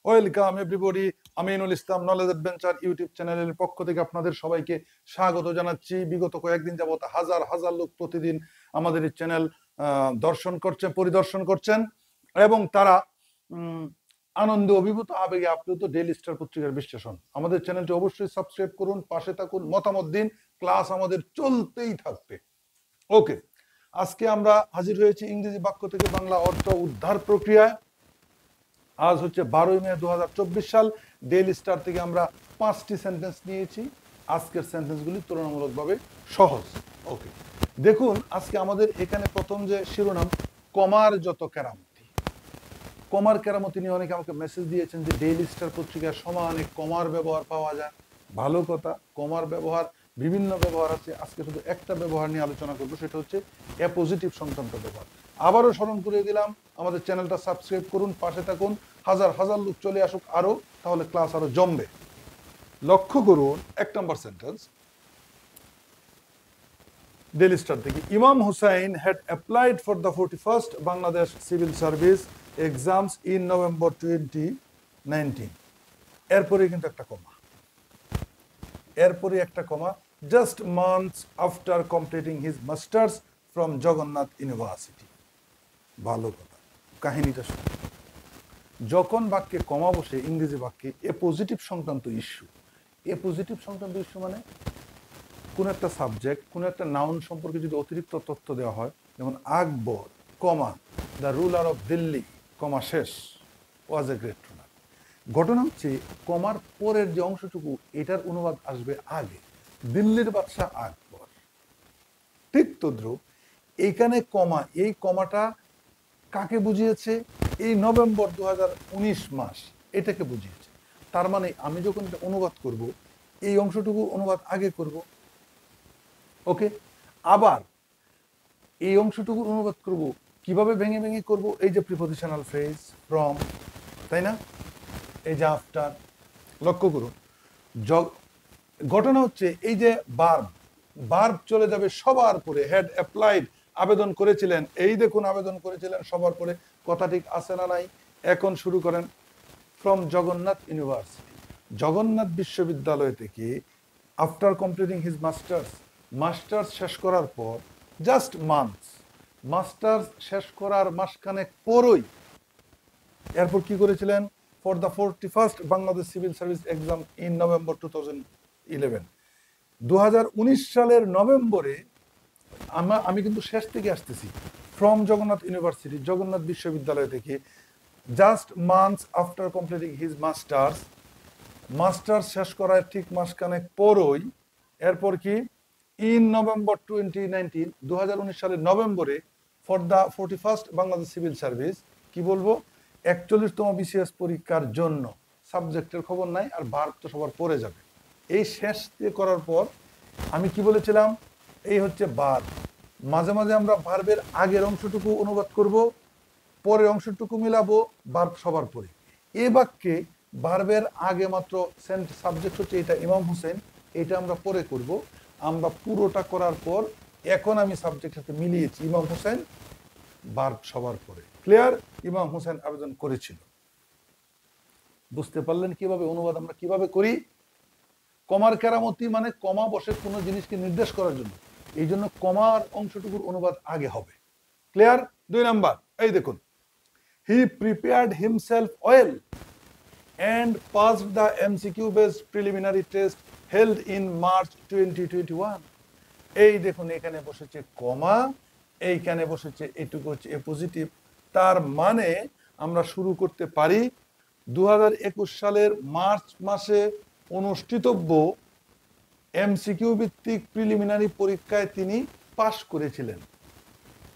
Welcome everybody. Aminul Islam Knowledge Adventure YouTube চ্যানেলের পক্ষ থেকে আপনাদের সবাইকে স্বাগত জানাচ্ছি। বিগত কয়েকদিন যাবত হাজার হাজার লোক প্রতিদিন আমাদের এই চ্যানেল পরিদর্শন করছেন এবং তারা আনন্দ অভিভূত আবেগে আপ্লুত ডেইলি স্টার পত্রিকার বিশ্লেষণ। আমাদের চ্যানেলটি অবশ্যই সাবস্ক্রাইব করুন, পাশে থাকুন, মতামত দিন। ক্লাস আমাদের চলতেই থাকবে। ওকে, আজকে আমরা হাজির হয়েছি ইংরেজি বাক্য থেকে বাংলা অর্থ উদ্ধার প্রক্রিয়ায়। আজ হচ্ছে 12 মে 2024 সাল। ডেইলি স্টার থেকে আমরা 5টি সেন্টেন্স নিয়েছি। আজকের সেন্টেন্সগুলি তুলনামূলকভাবে সহজ। ওকে, দেখুন আজকে আমাদের এখানে প্রথম যে শিরোনাম, কমার যত কেরামতি। কমার কেরামতি নিয়ে অনেকে আমাকে মেসেজ দিয়েছেন যে ডেইলি স্টার পত্রিকার সমানে কমার ব্যবহার পাওয়া যায়। ভালো কথা, কমার ব্যবহার বিভিন্ন ব্যবহার আছে। আজকে শুধু একটা ব্যবহার নিয়ে আলোচনা করবো, সেটা হচ্ছে অ্যাপোজিটিভ সংক্রান্ত ব্যবহার। আবারও স্মরণ করে দিলাম, আমাদের চ্যানেলটা সাবস্ক্রাইব করুন, পাশে থাকুন। হাজার হাজার লোক চলে আসুক আরো, তাহলে ক্লাস আরো জমবে। লক্ষ্য করুন 1 নম্বর সেন্টেন্স ডেইলি স্টার থেকে। ইমাম Hussain had applied for the 41st Bangladesh Civil Service exams in November 2019। এরপরে কিন্তু একটা কমা, just months after completing his masters from Jagannath University। ভালো কথা, কাহিনীটা শুনুন। যখন বাক্যে কমা বসে ইংরেজি বাক্যে পজিটিভ সংক্রান্ত ইস্যু মানে কোন একটা সাবজেক্ট, কোন একটা নাউন সম্পর্কে যদি অতিরিক্ত তথ্য দেওয়া হয়, যেমন Akbar comma the ruler of Delhi comma শেষ ওয়াজ এ গ্রেট রুলার। ঘটনা হচ্ছে কমার পরের যে অংশটুকু, এটার অনুবাদ আসবে আগে, দিল্লির বাদশাহ আকবর। ঠিক তদ্রুপ এইখানে কমা, এই কমাটা কাকে বুঝিয়েছে? এই নভেম্বর 2019 মাস, এটাকে বুঝিয়েছে। তার মানে আমি যখন এটা অনুবাদ করব, এই অংশটুকু অনুবাদ আগে করব। ওকে, আবার এই অংশটুকু অনুবাদ করব কিভাবে? ভেঙে ভেঙে করব। এই যে প্রিপজিশনাল ফ্রেজ ফ্রম, তাই না? এই যে আফটার। লক্ষ্য করুন, ঘটনা হচ্ছে এই যে বার্ব চলে যাবে সবার পরে। হ্যাড অ্যাপ্লাইড, আবেদন করেছিলেন। এই দেখুন আবেদন করেছিলেন সবার পরে। কথা ঠিক আছে না নাই? এখন শুরু করেন। ফ্রম জগন্নাথ ইউনিভার্সিটি, জগন্নাথ বিশ্ববিদ্যালয় থেকে। আফটার কমপ্লিটিং হিজ মাস্টার্স শেষ করার পর, জাস্ট মান্থস, মাস্টার্স শেষ করার মাসখানেক পরই এরপর কি করেছিলেন? For the 41st Bangladesh civil service exam in November 2011। 2019 সালের নভেম্বরে, আমি কিন্তু শেষ থেকে আসতেছি। ফ্রম জগন্নাথ ইউনিভার্সিটি, জগন্নাথ বিশ্ববিদ্যালয় থেকে। Just months after completing his masters শেষ করার ঠিক মাসখানেক পরই, এরপর কি? ইন নভেম্বর 2019, 2019 সালের নভেম্বরে। For the 41st Bangladesh civil service, কি বলবো? 41তম বিসিএস পরীক্ষার জন্য। সাবজেক্টের খবর নাই, আর ভার্ব তো সবার পড়ে যাবে। এই শেষ করার পর আমি কি বলেছিলাম? এই হচ্ছে ভার্ব। মাঝে মাঝে আমরা ভার্বের আগের অংশটুকু অনুবাদ করব, পরের অংশটুকু মিলাবো, ভার্ব সবার পরে। এই বাক্যে ভার্বের আগে মাত্র সাবজেক্ট হচ্ছে এটা, ইমাম হোসেন, এটা আমরা পরে করব। আমরা পুরোটা করার পর এখন আমি সাবজেক্টের সাথে মিলিয়েছি, ইমাম হোসেন, ভার্ব সবার পরে। ক্লিয়ার? ইমাম হোসেন আবেদন করেছিল। বুঝতে পারলেন কিভাবে অনুবাদ আমরা কিভাবে করি? কমার কেরামতি মানে কমা বসে কোনো জিনিসকে নির্দেশ করার জন্য, এই জন্য কমার অংশটুকুর অনুবাদ আগে হবে। ক্লিয়ার? 2 নাম্বার, এই দেখুন, he prepared himself well and passed the MCQ based preliminary test held in March 2021। এই দেখুন এখানে বসেছে কমা, এইখানে বসেছে এটুকু হচ্ছে পজিটিভ। তার মানে আমরা শুরু করতে পারি 2021 সালের মার্চ মাসে অনুষ্ঠিতব্য এমসিকিউ ভিত্তিক প্রিলিমিনারি পরীক্ষায় তিনি পাশ করেছিলেন।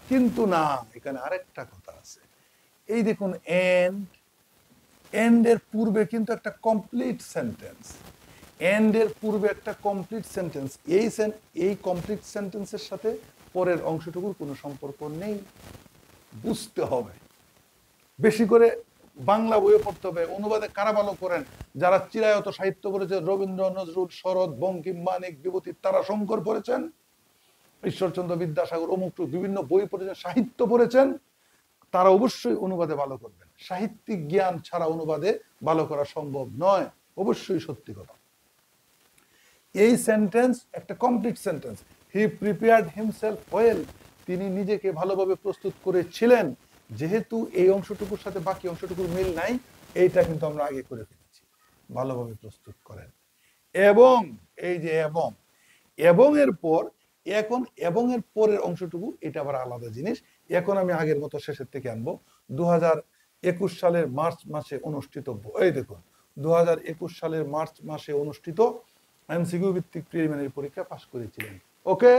কিন্তু না, এখানে আরেকটা কথা আছে। এই দেখুন, এন্ড এর পূর্বে কিন্তু একটা কমপ্লিট সেন্টেন্স। এন্ড এর পূর্বে একটা কমপ্লিট সেন্টেন্স। এই কমপ্লিট সেন্টেন্সের সাথে পরের অংশটুকুর কোনো সম্পর্ক নেই। বুঝতে হবে, বেশি করে বাংলা বইয়ে পড়তে হবে। অনুবাদে কারা ভালো করেন? যারা চিরায়ত সাহিত্য পড়েছে, রবীন্দ্র, নজরুল, শরৎ, বঙ্কিম, মানিক, বিভূতি, তারাশঙ্কর পড়েছেন, ঈশ্বরচন্দ্র বিদ্যাসাগর, অমুক বিভিন্ন বই পড়েছেন, সাহিত্য পড়েছেন, তারা অবশ্যই অনুবাদে ভালো করবেন। সাহিত্যিক জ্ঞান ছাড়া অনুবাদে ভালো করা সম্ভব নয়, অবশ্যই সত্যি কথা। এই সেন্টেন্স একটা কমপ্লিট সেন্টেন্স। হি প্রিপেয়ার্ড হিমসেলফ ওয়েল, তিনি নিজেকে ভালোভাবে প্রস্তুত করেছিলেন। যেহেতু এই অংশটুকুর সাথে বাকি অংশটুকুর মিল নাই, এইটা কিন্তু আমরা আগে করে ফেলেছি, ভালোভাবে প্রস্তুত করেন। এবং এই যে এবং এবং এর পর, এখন এবং এর পরের অংশটুকু এটা আবার আলাদা জিনিস। এখন আমি আগের মতো শেষের থেকে আনবো। 2021 সালের মার্চ মাসে অনুষ্ঠিতব্য, এই দেখুন 2021 সালের মার্চ মাসে অনুষ্ঠিত এমসিকিউ ভিত্তিক প্রিলিমিনারি পরীক্ষা পাশ করেছিলেন। ওকে,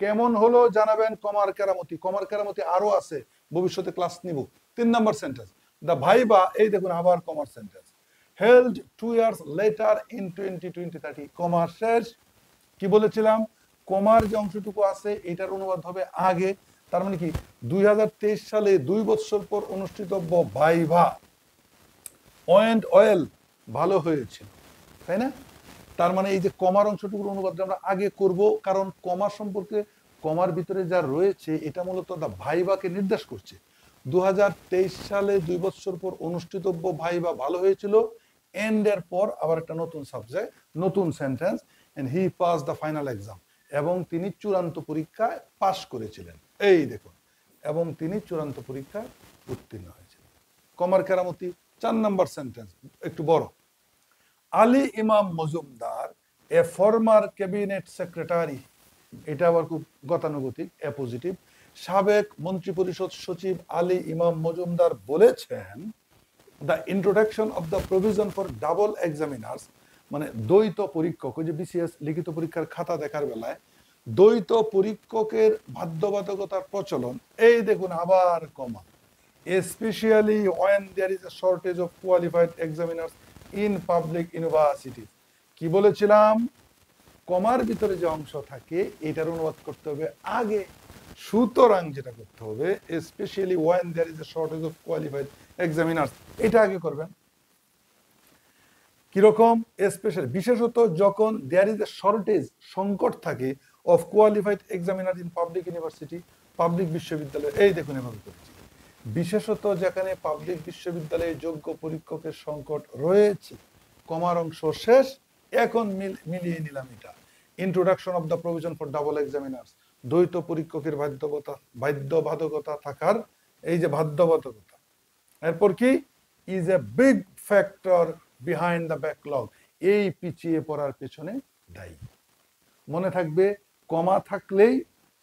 কেমন হলো জানাবেন। কমার কেরামতি, কমার কেরামতি আরো আছে, ভবিষ্যতে ক্লাস নিব। 3 নম্বর সেন্টেন্স, দা ভাইবা, এই দেখুন আবার কমার sentence, held 2 years later in 2020-30, কমার শেষ। কি বলেছিলাম, কমার যে অংশটুকু আছে এটার অনুবাদ হবে আগে। তার মানে কি 2023 সালে 2 বছর পর অনুষ্ঠিতব্য ভাইভা ওয়েন্ট ওয়েল, ভালো হয়েছিল, তাই না? তার মানে এই যে কমার অংশটুকুর অনুবাদটা আমরা আগে করব, কারণ কমা সম্পর্কে, কমার ভিতরে যা রয়েছে এটা মূলত দা ভাইভাকে নির্দেশ করছে। 2023 সালে 2 বছর পর অনুষ্ঠিতব্য ভাইভা ভালো হয়েছিল, এন্ড এর পর আবার একটা নতুন সাবজেক্ট, নতুন sentence, and he pass the final exam, এবং তিনি চূড়ান্ত পরীক্ষায় পাশ করেছিলেন। এই দেখুন, এবং তিনি চূড়ান্ত পরীক্ষায় উত্তীর্ণ হয়েছিলেন। কমার কেরামতি 4 নম্বর সেন্টেন্স, একটু বড়। আলী ইমাম মজুমদার, এ ফরমার ক্যাবিনেট সেক্রেটারি, এটা আবার খুব গতানুগতিক, এ পজিটিভ। সাবেক মন্ত্রিপরিষদ সচিব আলী ইমাম মজুমদার বলেছেন, the introduction of the provision for double examiners, মানে দ্বৈত পরীক্ষক, ওই যে বিসিএস লিখিত পরীক্ষার খাতা দেখার বেলায় দ্বৈত পরীক্ষকের বাধ্যবাধকতার প্রচলন, এই দেখুন আবার কমা, especially when there is a shortage of qualified examiners in public universities। কি বলেছিলাম, কমার ভিতরে যে অংশ থাকে এটার অনুবাদ করতে হবে আগে। সুতরাং যেটা করতে হবে, especially when there is a shortage of qualified examiners, এটা আগে করবেন। কিরকম, স্পেশালি বিশেষত যখন দেয়ার ইজ এ শর্টেজ, সংকট থাকে, of qualified examiner in public university, public বিশ্ববিদ্যালয়, এই দেখুন এভাবে করেছি, বিশেষত যেখানে পাবলিক বিশ্ববিদ্যালয়ে যোগ্য পরীক্ষকের সংকট রয়েছে। কমার অংশ শেষ, এখন মিলিয়ে নিলাম এটা। Introduction of the provision for double examiners, দ্বৈত পরীক্ষকের বাধ্যবাধকতা থাকার, এই যে বাধ্যবাধকতা, এরপর কি, is a big factor behind the backlog, এই পিছিয়ে পড়ার পেছনে দায়ী। মনে থাকবে, কমা থাকলেই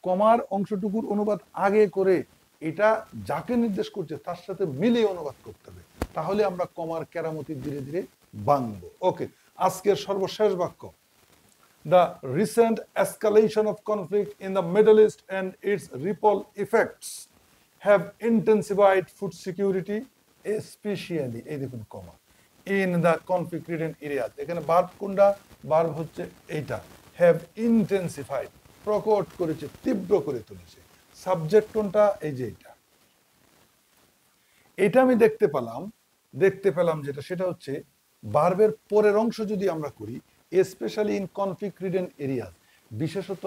কমার অংশটুকুর অনুবাদ আগে করে এটা যাকে নির্দেশ করছে তার সাথে মিলিয়ে অনুবাদ করতে হবে, তাহলে আমরা কমার কেরামতি ধীরে ধীরে ভাঙব। ওকে, আজকের সর্বশেষ বাক্য, the recent escalation of conflict in the Middle East and its ripple effects have intensified food security, especially, এই দেখুন কমা, in the conflict ridden areas, এখানে ভার্ব কোনটা, ভার্ব হচ্ছে এইটা, have intensified, প্রকট করেছে, তীব্র করে তুলেছে। সাবজেক্ট কোনটা, এই যে এটা আমি দেখতে পেলাম যেটা, সেটা হচ্ছে ভার্বের পরের অংশ যদি আমরা করি, specially in conflict ridden area, বিশেষত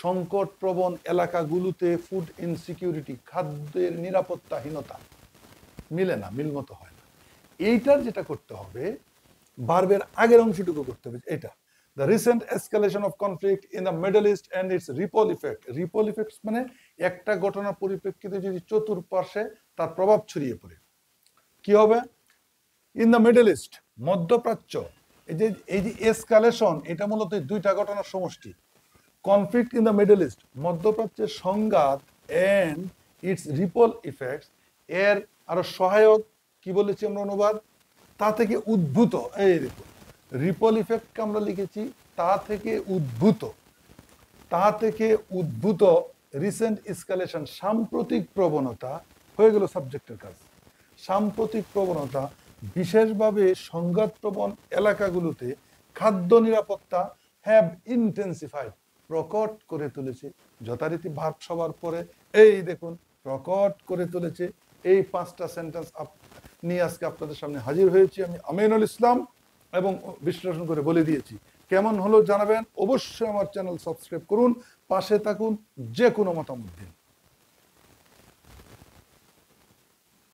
সংকটপ্রবণ এলাকাগুলোতে ফুড ইনসিকিউরিটি, খাদ্যের নিরাপত্তাহীনতা, মিলে না, মিলমতো হয় না। এইটার যেটা করতে হবে, ভার্বের আগের অংশটুকু করতে হবে এটা, the recent escalation of conflict in the Middle East and its ripple effect, ripple effects মানে একটা ঘটনার পরিপ্রেক্ষিতে যদি চতুর্পাশে তার প্রভাব ছড়িয়ে পড়ে, কি হবে, ইন দ্য মিডল ইস্ট, মধ্যপ্রাচ্য, এই যে এসকালেশন, এটা মূলত দুইটা ঘটনার সমষ্টি। Conflict in the middle east, মধ্যপ্রাচ্যের সংঘাত, এন্ড ইটস রিপল ইফেক্টস, এর আরো সহায়ক, কি বলেছি আমরা অনুবাদ, তা থেকে উদ্ভূত, এই দেখুন রিপল ইফেক্টকে আমরা লিখেছি তা থেকে উদ্ভূত রিসেন্ট এসকালেশন, সাম্প্রতিক প্রবণতা, হয়ে গেল সাবজেক্টের কাজ। সাম্প্রতিক প্রবণতা বিশেষভাবে সংঘাতপ্রবণ এলাকাগুলোতে খাদ্য নিরাপত্তা, হ্যাভ ইন্টেন্সিফাইড, প্রকট করে তুলেছে। যথারীতি ভার্ব সবার পরে, এই দেখুন প্রকট করে তুলেছে। এই 5টা সেন্টেন্স নিয়ে আজকে আপনাদের সামনে হাজির হয়েছি আমি, আমিনুল ইসলাম, এবং বিশ্লেষণ করে বলে দিয়েছি। কেমন হলো জানাবেন, অবশ্যই আমার চ্যানেল সাবস্ক্রাইব করুন, পাশে থাকুন, যে কোনো মতামত দিন।